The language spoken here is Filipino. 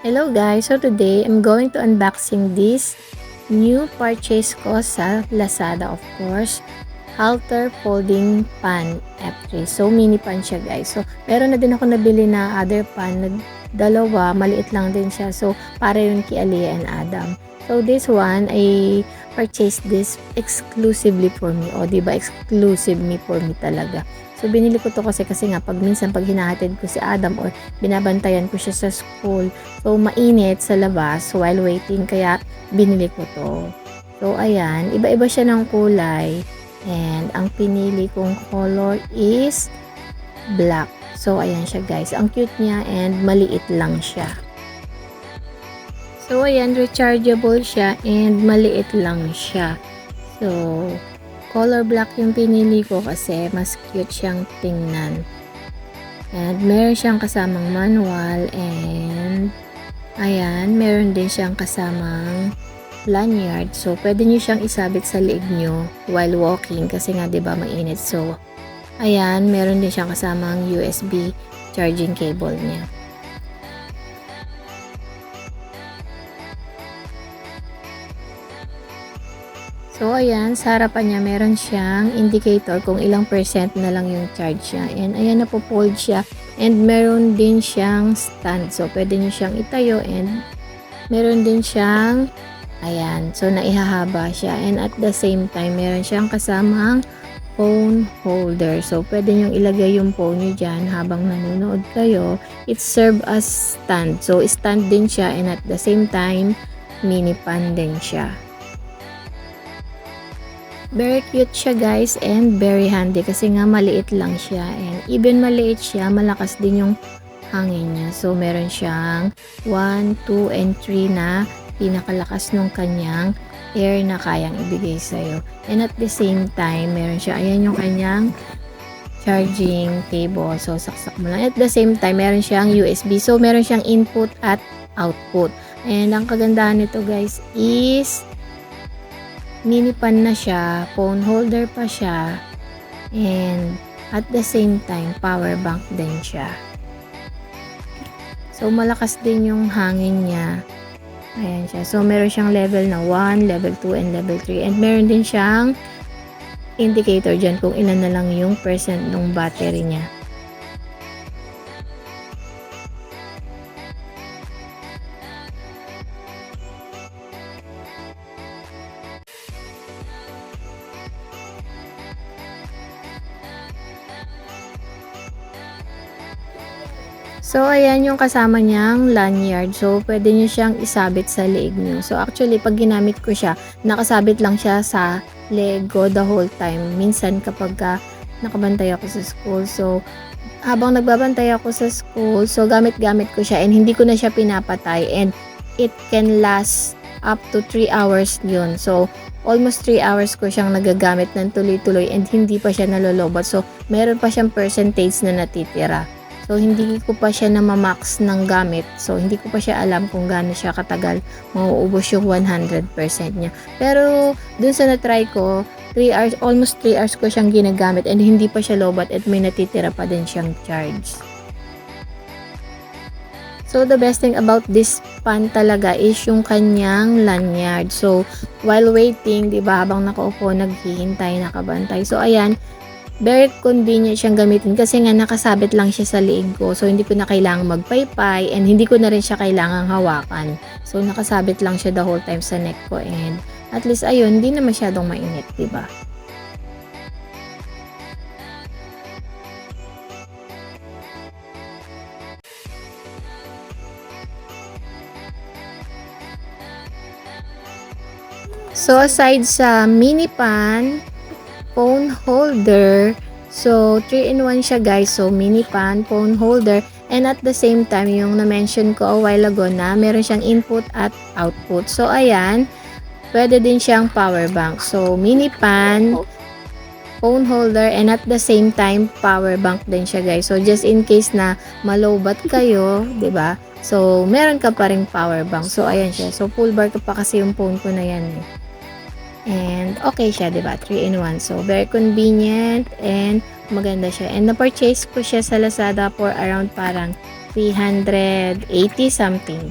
Hello guys! So today, I'm going to unboxing this new purchase ko sa Lazada, of course. Halter folding pan F3. So mini pan siya guys. So meron na din ako nabili na other pan na dalawa. Maliit lang din siya. So para yun kay Aliyah and Adam. So this one, I purchased this exclusively for me. O diba, exclusive me for me talaga. So binili ko to kasi nga pag minsan pag hinahatid ko si Adam or binabantayan ko siya sa school, so mainit sa labas while waiting, kaya binili ko to. So ayan, iba-iba siya ng kulay and ang pinili kong color is black. So ayan siya guys, ang cute niya and maliit lang siya. So ayan, rechargeable siya and maliit lang siya. So color black yung pinili ko kasi mas cute siyang tingnan. And meron siyang kasamang manual and ayan, meron din siyang kasamang lanyard. So pwede niyo siyang isabit sa leeg niyo while walking kasi nga 'di ba mainit. So ayan, meron din siyang kasamang USB charging cable niya. So, ayan, sa harapan niya, meron siyang indicator kung ilang percent na lang yung charge niya. And, ayan, napo-fold siya. And, meron din siyang stand. So, pwede niyo siyang itayo. And, meron din siyang, ayan, so, naihahaba siya. And, at the same time, meron siyang kasamang phone holder. So, pwede niyong ilagay yung phone niyo dyan habang nanonood kayo. It serve as stand. So, stand din siya. And, at the same time, mini pan din siya. Very cute siya guys and very handy kasi nga maliit lang siya, and even maliit siya, malakas din yung hangin niya. So meron siyang 1, 2, and 3 na pinakalakas ng kanyang air na kayang ibigay sa'yo. And at the same time, meron siya, ayan yung kanyang charging cable. So saksak mo lang. At the same time, meron siyang USB. So meron siyang input at output. And ang kagandahan nito guys is mini pan na siya, phone holder pa siya, and at the same time, power bank din siya. So, malakas din yung hangin niya. Ayan siya. So, meron siyang level na 1, level 2, and level 3. And meron din siyang indicator dyan kung ilan na lang yung percent ng battery niya. So, ayan yung kasama niyang lanyard. So, pwede niyo siyang isabit sa leeg niyo. So, actually, pag ginamit ko siya, nakasabit lang siya sa leg ko the whole time. Minsan, kapag nakabantay ako sa school. So, habang nagbabantay ako sa school, so, gamit-gamit ko siya and hindi ko na siya pinapatay. And it can last up to 3 hours yun. So, almost 3 hours ko siyang nagagamit ng tuloy-tuloy and hindi pa siya nalolobat. So, meron pa siyang percentage na natitira. So, hindi ko pa siya namamax ng gamit. So, hindi ko pa siya alam kung gaano siya katagal mauubos yung 100% niya. Pero, dun sa na-try ko, 3 hours, almost 3 hours ko siyang ginagamit and hindi pa siya lobat at may natitira pa din siyang charge. So, the best thing about this pan talaga is yung kanyang lanyard. So, while waiting, di ba, habang nakaupo, naghihintay, nakabantay. So, ayan, very convenient siyang gamitin kasi nga nakasabit lang siya sa leeg ko. So, hindi ko na kailangang magpaypay and hindi ko na rin siya kailangang hawakan. So, nakasabit lang siya the whole time sa neck ko and at least, ayun, hindi na masyadong mainit, diba? So, aside sa mini pan, phone holder, so 3-in-1 siya guys. So mini pan, phone holder, and at the same time yung na-mention ko a while ago na meron siyang input at output. So ayan, pwede din siyang power bank. So mini pan, phone holder, and at the same time power bank din siya guys. So just in case na malobat kayo, 'di ba? So meron ka pa ring power bank. So ayan siya. So full bar ko pa kasi yung phone ko na yan eh. And okay siya, 'di ba? 3-in-1. So very convenient and maganda siya. And na-purchase ko siya sa Lazada for around parang 380 something.